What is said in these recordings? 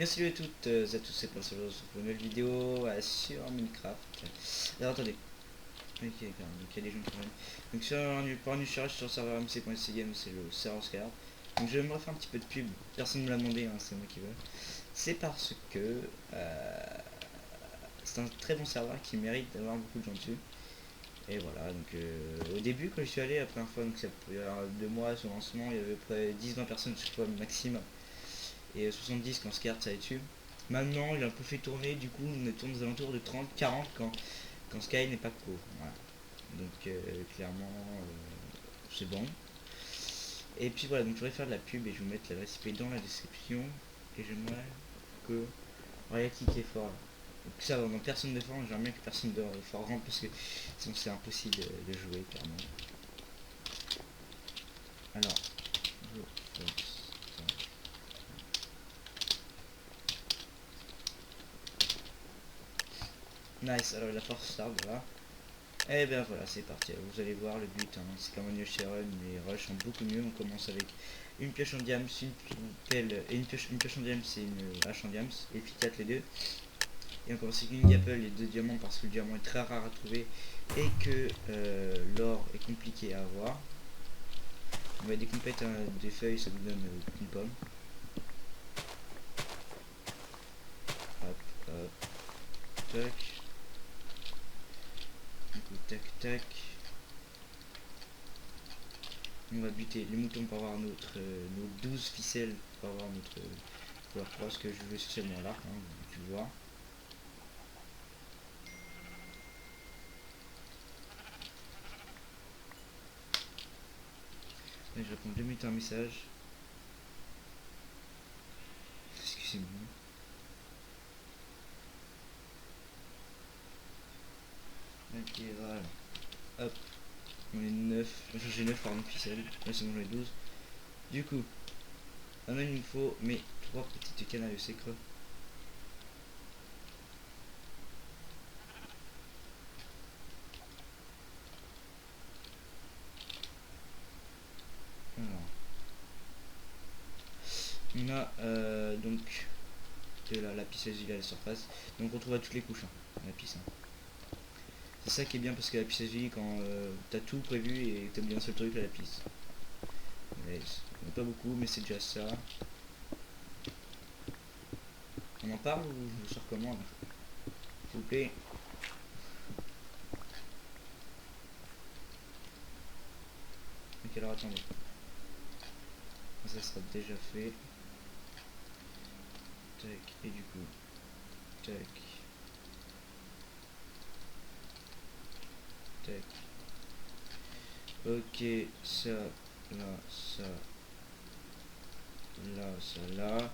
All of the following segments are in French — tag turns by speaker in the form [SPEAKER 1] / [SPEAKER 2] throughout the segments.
[SPEAKER 1] Salut à toutes et à tous, c'est Paul Solos pour une nouvelle vidéo sur Minecraft. Alors attendez, ok, d'accord, donc il y a des gens qui reviennent. Donc pour un cherche sur le serveur mc.cgame, c'est le serveur Skype. Donc je vais me refaire un petit peu de pub, personne ne me l'a demandé, hein, c'est moi qui veux. C'est parce que c'est un très bon serveur qui mérite d'avoir beaucoup de gens dessus. Et voilà, donc au début quand je suis allé la première fois, donc il y a 2 mois sur le lancement, il y avait à peu près 10-20 personnes chaque fois maximum. Et 70 quand Scart ça est dessus. Maintenant, il a un peu fait tourner, du coup, on tourne aux alentours de 30-40 quand Sky n'est pas court. Voilà. Donc, clairement, c'est bon. Et puis voilà, donc je voudrais faire de la pub et je vais vous mettre l'adresse IP dans la description. Et j'aimerais que. Alors, il y a qui est fort là. Donc, ça, vraiment, personne ne défend, j'aimerais bien que personne de fort rentre parce que sinon c'est impossible de jouer, clairement. Alors, je force. Nice, alors la force start, voilà. Et bien voilà, c'est parti. Vous allez voir le but, hein, c'est comme un Yoshi-Run, mais rush sont beaucoup mieux. On commence avec une pioche en diams, une pelle et une pioche en diams et une hache en diams, et puis 4 les deux. Et on commence avec une gapple et 2 diamants parce que le diamant est très rare à trouver et que l'or est compliqué à avoir. On va découper des feuilles, ça nous donne une pomme. Hop, hop, tac. Du coup, tac, tac. On va buter les moutons pour avoir nos 12 ficelles pour avoir notre pouvoir cross que je veux essentiellement l'arc, hein, tu vois. Et je réponds 2 minutes à un message. Excusez-moi. Ok, voilà. Hop. On est 9. J'ai 9 pardon ficelles. Là c'est bon, j'en ai 12. Du coup, maintenant il nous faut mes 3 petites cannes à creux. Alors, on a donc de la lapis lazuli à la surface. Donc on trouve à toutes les couches. Hein, lapis. Hein. C'est ça qui est bien parce que la lapis lazuli, quand t'as tout prévu et t'aimes bien un seul truc, la lapis. Pas beaucoup, mais c'est déjà ça. On en parle ou je vous recommande? S'il vous plaît. Ok, alors attendez. Ça sera déjà fait. Tac, et du coup. Tac. Tac. Ok, ça, là, ça, là, ça, là.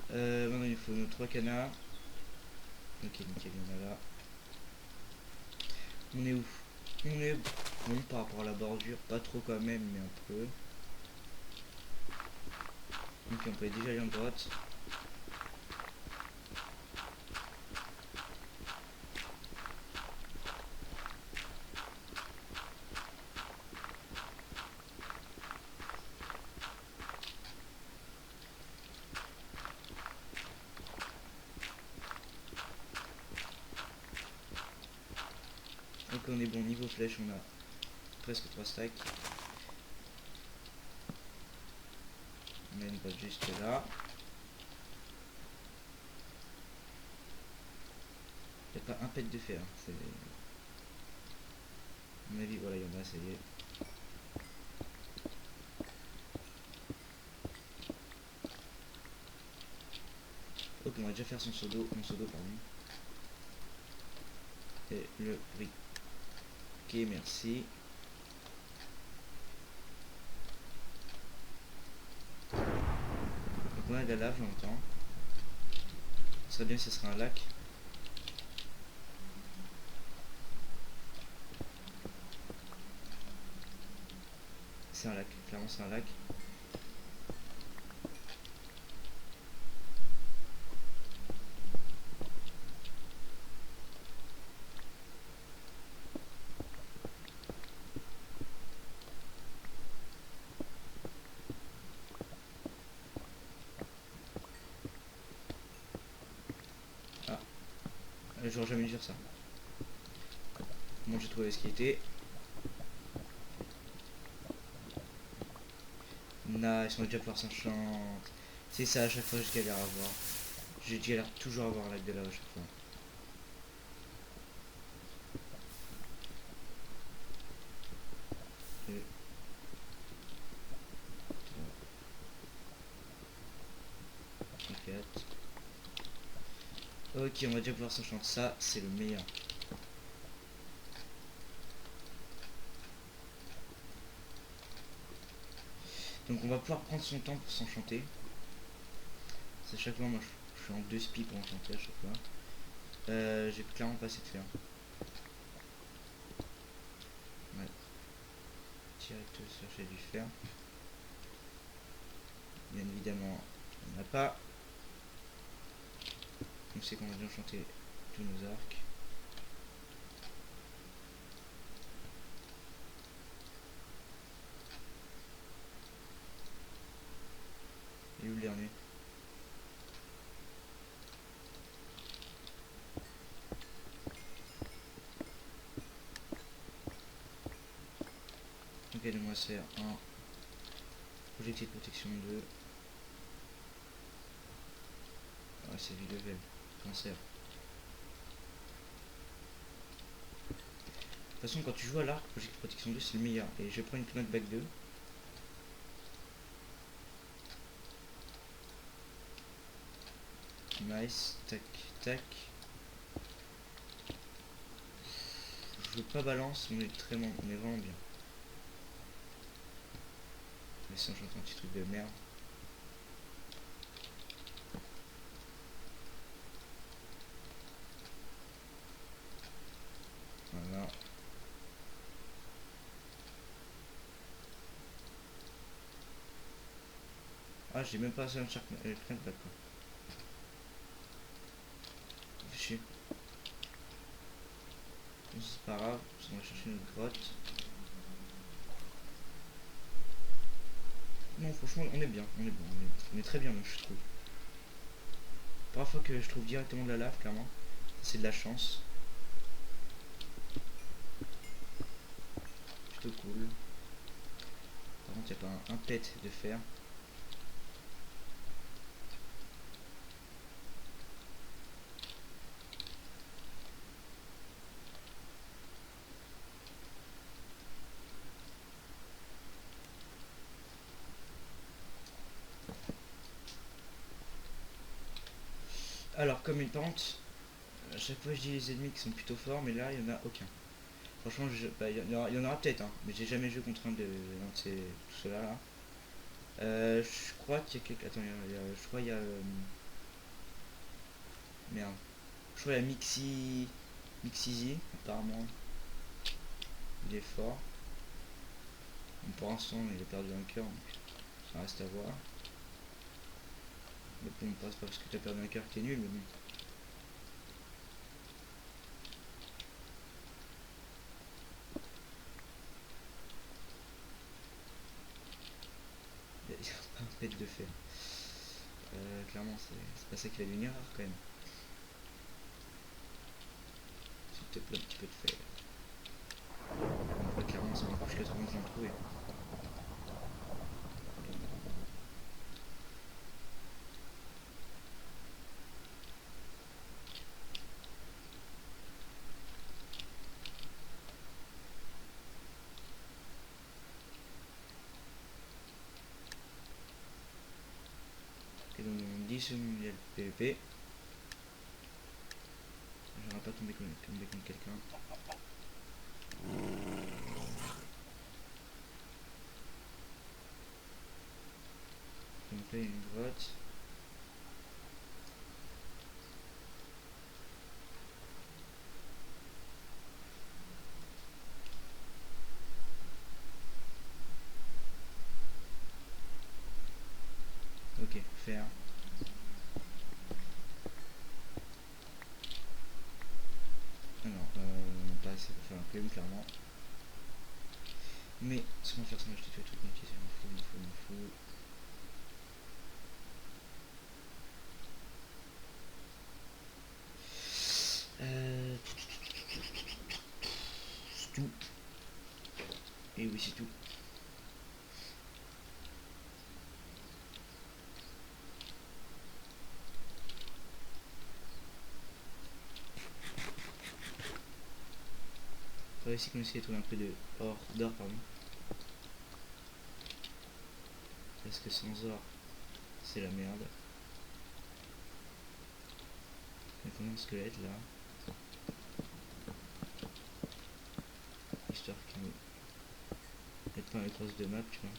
[SPEAKER 1] Maintenant il faut nos 3 canards. Ok, nickel, il y en a là. On est où? On est bon par rapport à la bordure, pas trop quand même, mais un peu. Donc on peut déjà aller en droite. Donc on est bon, niveau flèche, on a presque 3 stacks. On a une boîte juste là. Il n'y a pas un pet de fer. C'est... À mon avis, voilà, il y en a, ça y est. Ok, on va déjà faire son seau d'eau, mon seau d'eau, pardon. Et le brick. Ok, merci. Donc on a de la lave, j'entends. Ce serait bien si ce serait un lac. C'est un lac, clairement c'est un lac. J'aurais jamais dû dire ça. Moi j'ai trouvé ce qui était. Nice, on va déjà pouvoir s'enchanter. C'est ça, à chaque fois je galère à voir. Je galère toujours à voir la de là à chaque fois. Et... Ok, on va déjà pouvoir s'enchanter. Ça, c'est le meilleur. Donc on va pouvoir prendre son temps pour s'enchanter. C'est chaque fois, moi je suis en 2 spi pour enchanter à chaque fois. J'ai clairement pas assez de fer. Ouais. Direct chercher du fer. Bien évidemment, on n'a pas. On sait qu'on va bien enchanter tous nos arcs. Et où le dernier? Ok, de moi c'est 1. Projectile de protection 2. Ah, c'est du level. Cancer. De toute façon, quand tu joues à l'arc, projectile de protection 2 c'est le meilleur. Et je prends une knockback 2. Nice. Tac, tac. Je veux pas balance, mais on est vraiment bien. Mais ça, j'entends un petit truc de merde. Voilà. Ah, j'ai même pas assez un shark knockback quoi. Fais chier. C'est pas grave, on va chercher notre grotte. Non, franchement, on est bien, on est très bien, je trouve. Première fois que je trouve directement de la lave, clairement. C'est de la chance. Plutôt cool. Par contre, il n'y a pas un pet de fer. Alors, comme une pente, à chaque fois je dis les ennemis qui sont plutôt forts, mais là, il n'y en a aucun. Franchement, il y en aura peut-être, hein, mais j'ai jamais joué contre un de ces, tout cela là. Je crois qu'il y a quelques. Attends, je crois qu'il y a. Merde. Je crois qu'il y a Mixizy, apparemment. Il est fort. Bon, pour l'instant, il a perdu un cœur, donc ça reste à voir. Mais bon, c'est pas parce que tu as perdu un cœur que t'es nul, mais bon. Il y a pas un pet de fer. Clairement, c'est pas ça qu'il a une erreur quand même. S'il te plaît, un petit peu de fer. Bon, là, clairement, c'est une couche 80 que je l'ai trouvé. Et donc, 10 secondes, il y a le PVP. J'aurais pas tombé contre quelqu'un. Donc là, il y a une grotte. Ok, fer. Ah non, pas assez pour faire un plume, clairement. Mais ce qu'on va faire, c'est acheter tous les trucs, ok, c'est m'en fout. oui, c'est tout. Faudrait aussi qu'on essaie de trouver un peu d'or, pardon. Parce que sans or, c'est la merde. Il y a combien de squelettes là? Histoire qu'ils nous mettent pas les grosses de map, tu vois.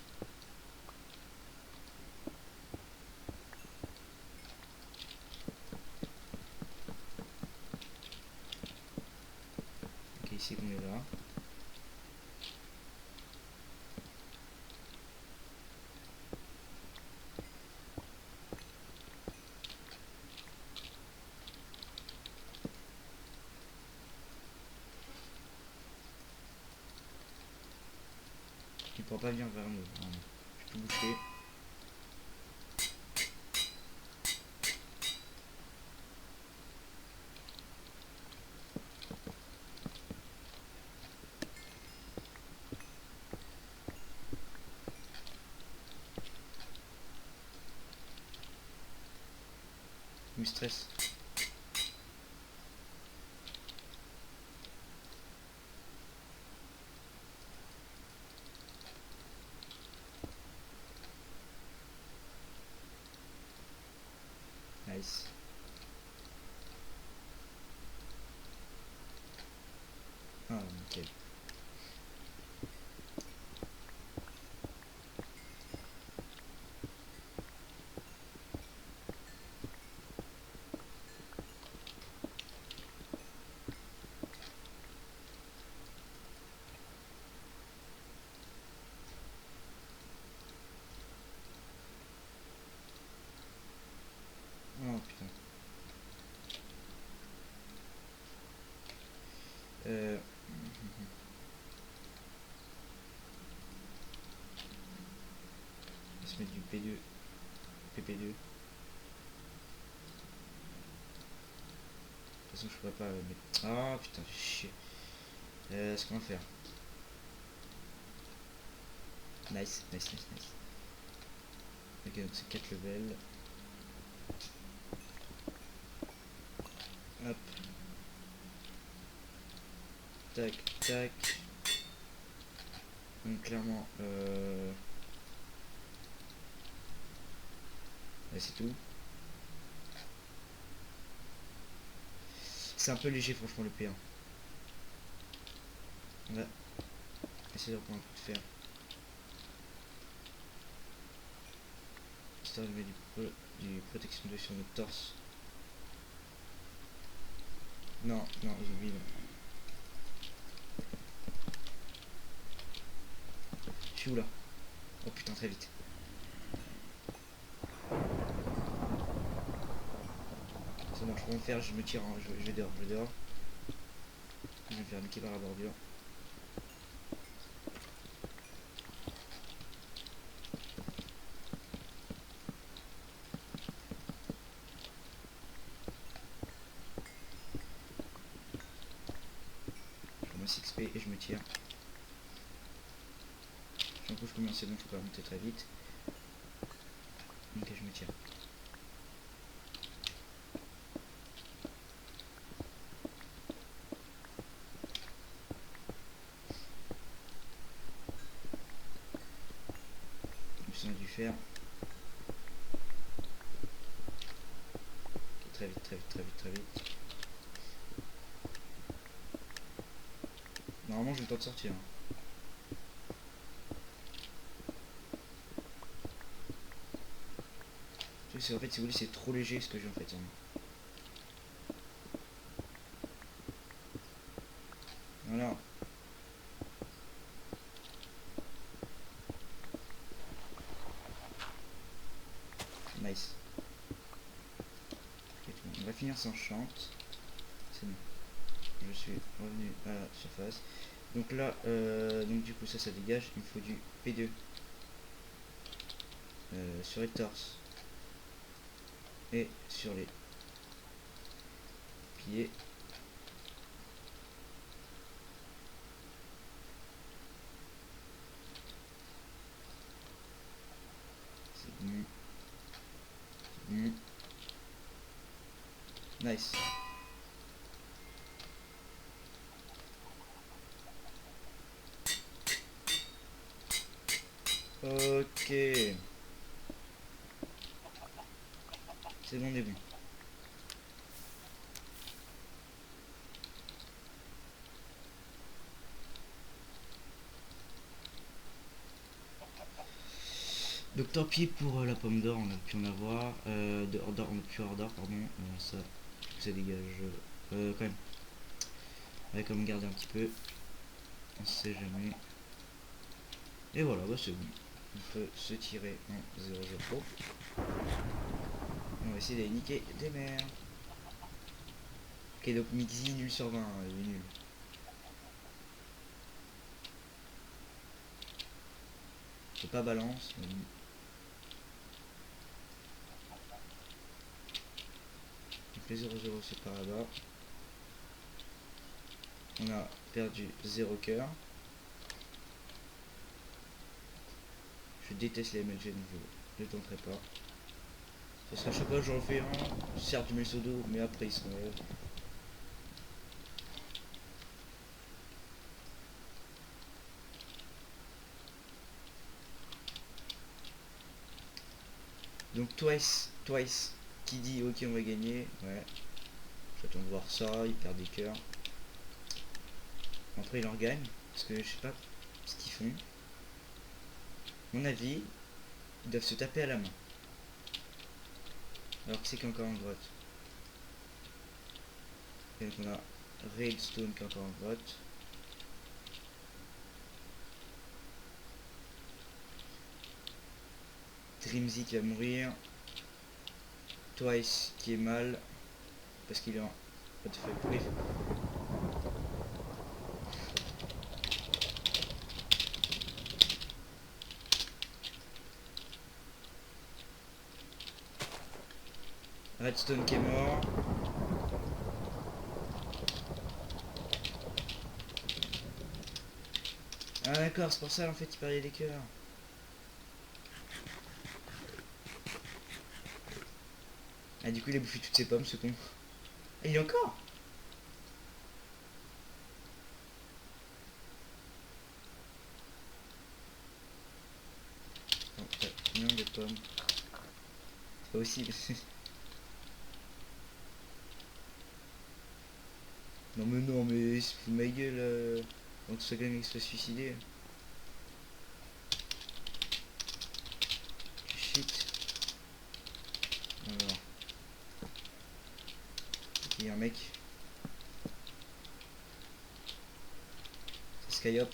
[SPEAKER 1] Ok, ici on est là. Il pourra pas venir vers nous. Non, non. Je peux boucher. Il me stresse. Nice. Ah, nickel. Oh putain. Euh... On va se mettre du P2. PP2. De toute façon, je pourrais pas mettre. Ah putain, chier. Ce qu'on va faire. Nice, nice, nice, nice. Ok, donc c'est 4 levels. Hop. Tac, tac. Donc clairement, là, c'est tout. C'est un peu léger franchement le P1. On va essayer de reprendre un peu de fer. Histoire de mettre du protection de sur notre torse. Non, non, j'ai oublié. Je suis où là? Oh putain, très vite. Ça marche, pour me faire, je me tire, hein, je vais dehors, je vais dehors. Je vais me faire niquer par la bordure. Je ramasse XP et je me tire. J'en couche combien c'est bon, je peux pas monter très vite. Ok, je me tire. On a dû faire. Ok, très vite, très vite, très vite, très vite. Normalement, j'ai le temps de sortir. En fait, si vous voulez, c'est trop léger ce que j'ai en fait. Voilà. Nice. On va finir sans chante. C'est bon. Je suis revenu à la surface. Donc là, donc du coup ça dégage. Il me faut du P2 sur les torses et sur les pieds. Nice. Ok. C'est bon, on est bon. Donc tant pis pour la pomme d'or, on a pu en avoir. D'or, on a pu avoir d'or, pardon. Ça dégage. Quand même. On va quand même garder un petit peu. On sait jamais. Et voilà, bah c'est bon. On peut se tirer en 0-0. On va essayer d'aller niquer des mers. Ok, donc Mixi nul sur 20, il est nul. C'est pas balance, mais bon. Donc les 0-0 c'est par là-bas. On a perdu 0 cœur. Je déteste les MLG nouveaux. Je ne tenterai pas. Parce qu'à chaque fois que j'en fais un, certes du Mesodo, mais après ils sont Donc Twice, qui dit ok on va gagner, ouais. J'attends de voir ça, il perd des cœurs. Après il en gagne, parce que je sais pas ce qu'ils font. À mon avis, ils doivent se taper à la main. Alors qui c'est qui est encore en grotte? Et donc on a Railstone qui est encore en grotte. Dreamzy qui va mourir. Twice qui est mal. Parce qu'il est en... What the fuck, oui. Redstone qui est mort. Ah d'accord, c'est pour ça en fait il perdait des cœurs. Ah du coup il a bouffé toutes ses pommes ce con. Ah, il est encore. Non, t'as combien de pommes? C'est pas possible. Non mais non mais c'est fou de ma gueule donc ce gars qui se soit suicidé. Shit. Alors. Il y a un mec. C'est Skyhop.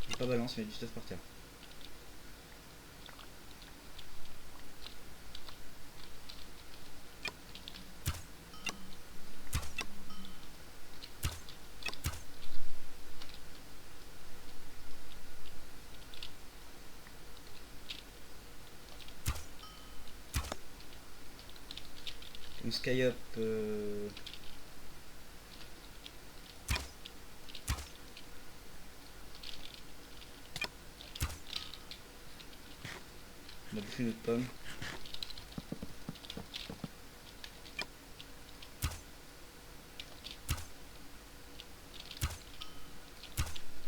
[SPEAKER 1] Il est pas balance mais il y a du stuff par terre. Donc Skyhop on a bouffé notre pomme.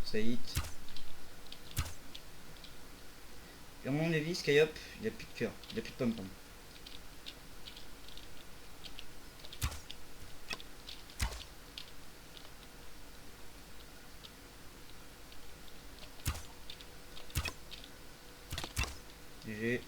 [SPEAKER 1] Ça hit. Et à mon avis Skyhop il a plus de cœur. Il a plus de pomme pardon. GG.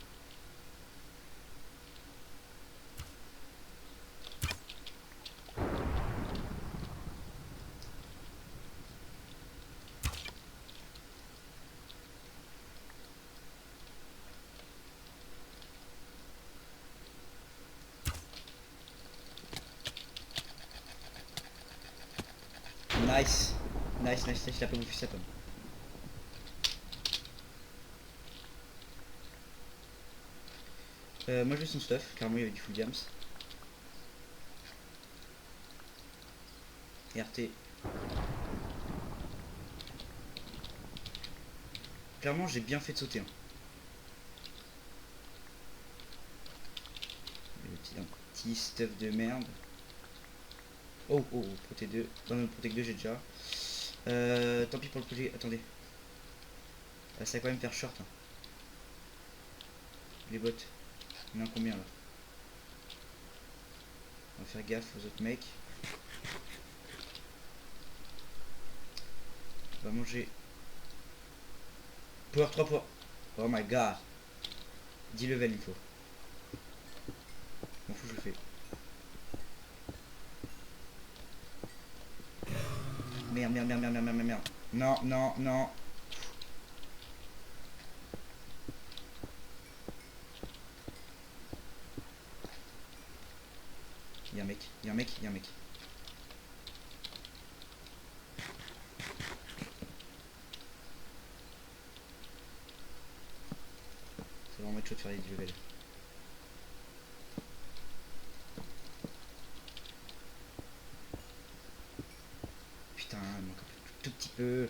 [SPEAKER 1] Nice. Nice, il a pas bouffé sa pomme. Moi je veux son stuff, car moi il y avait du full diams. RT. Clairement j'ai bien fait de sauter. Hein. Un petit stuff de merde. Oh, oh, Protect 2. Dans le Protect 2 j'ai déjà. Tant pis pour le projet. Attendez. Ça va quand même faire short. Hein. Les bots. Il y en a combien là? On va faire gaffe aux autres mecs. On va manger. Power 3 power. Oh my god. 10 level il faut. M'en fous, je le fais. Merde, merde, merde, merde, merde, merde, merde. Non, non, non. Il y a un mec, il y a un mec, il y a un mec. C'est vraiment être chaud de faire les 10 levels. Putain, il manque un tout petit peu.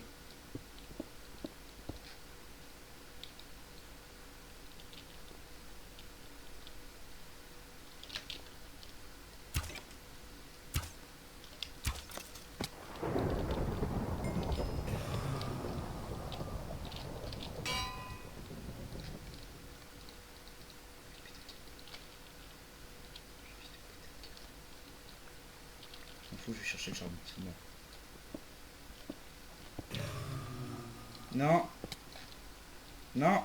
[SPEAKER 1] M'en fous, je vais chercher le charbon, c'est bon. Non. Non.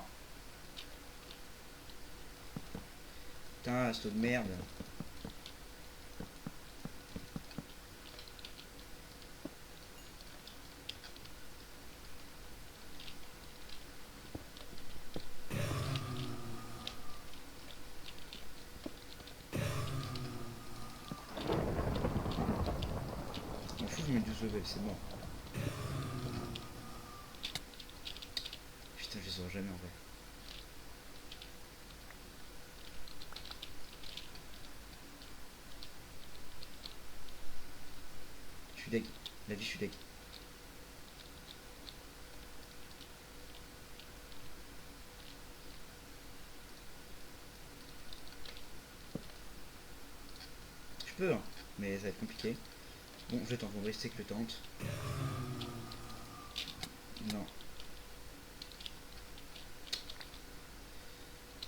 [SPEAKER 1] Putain, c'est de merde. M'en fous, je mets 12 levels, c'est bon. Putain, je les aurai jamais en vrai. Je suis deg. La vie, je suis deg. Je peux, hein, mais ça va être compliqué. Bon, je tente, on va rester que le tente. Non.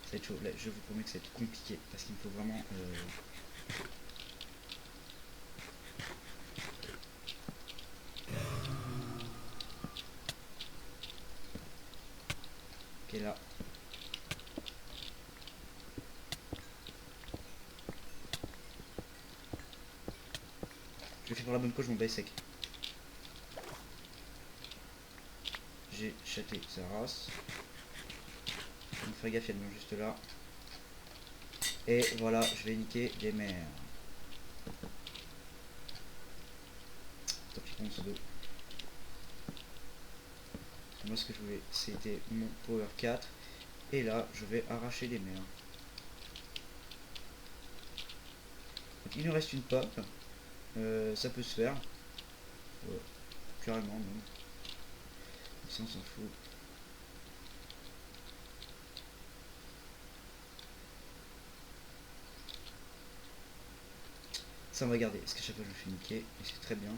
[SPEAKER 1] Ça va être chaud. Là, je vous promets que ça va être compliqué parce qu'il me faut vraiment. Ok, là. Je fais pour la bonne cause, mon bail sec. J'ai chaté sa race. Donc faire gaffe, il y a le nom juste là. Et voilà, je vais niquer les mers. Tant pis pour mon pseudo. Moi ce que je voulais c'était mon power 4. Et là je vais arracher les mers. Donc il nous reste une pop. Ça peut se faire. Ouais, carrément même. Ça on s'en fout. Ça on va garder, parce qu'à chaque fois je me fais niquer, et c'est très bien.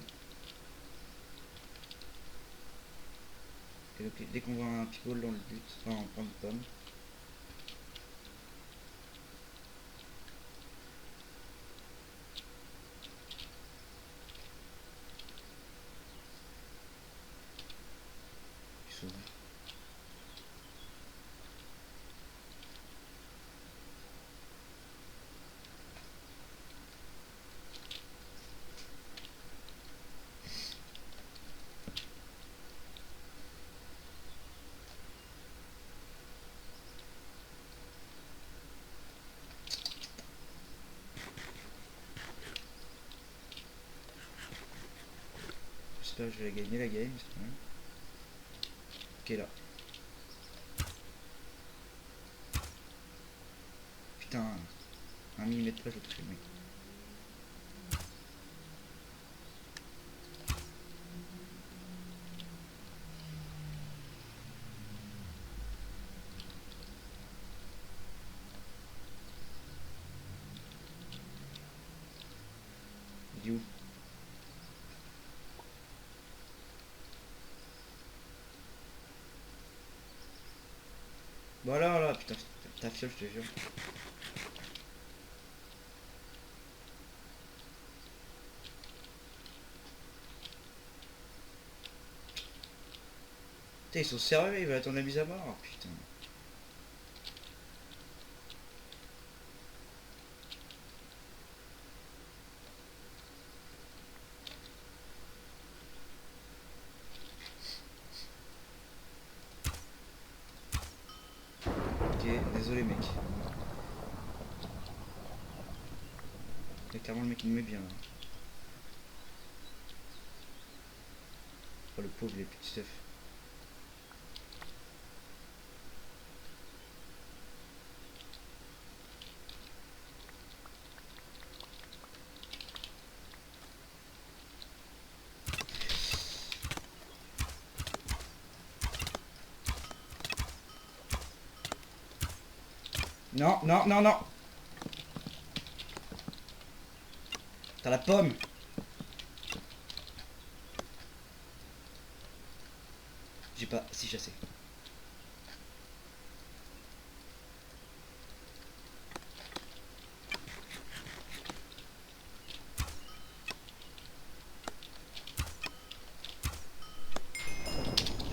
[SPEAKER 1] Et donc dès qu'on voit un people dans le but, enfin on prend une pomme. Ils sont... J'espère que je vais la gagner la game. Ok là. putain. 1 mm près, je touche le mec. Il est où? Voilà, voilà, putain, ta fiole, je te jure. Putain, ils sont sérieux, ils veulent attendre la mise à mort, putain. Ok, désolé mec. Là, clairement le mec il me met bien là. Oh le pauvre les petits stuff. Non, non, non, non. T'as la pomme. J'ai pas si chassé.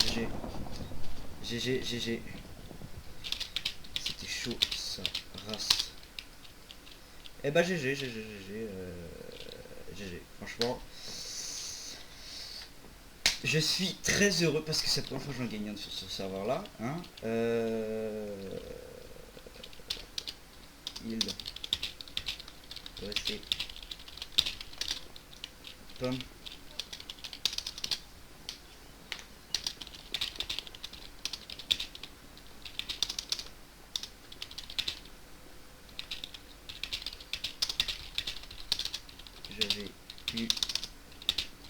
[SPEAKER 1] GG. GG, GG. C'était chaud, ça race. Eh bah GG, GG, GG. GG. Franchement, je suis très heureux parce que c'est la première fois que j'en gagne un sur ce serveur là. Hein. Il doit rester pomme. J'avais eu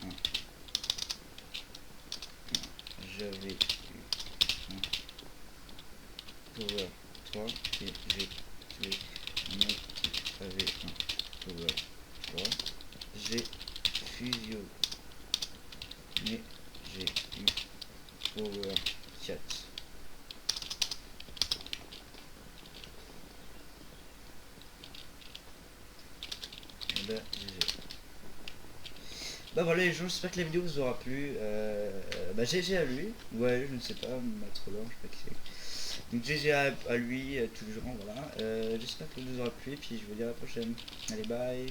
[SPEAKER 1] un. J'avais eu un power 3 et j'ai tué un mec qui avait un power 3. J'ai fusionné, j'ai eu power 4. Et bah GG. Bah voilà les gens, j'espère que la vidéo vous aura plu. Bah GG à lui, ouais je ne sais pas, mettre l'or, je sais pas qui c'est. Donc GG à lui, toujours, voilà. J'espère que ça vous aura plu et puis je vous dis à la prochaine. Allez bye.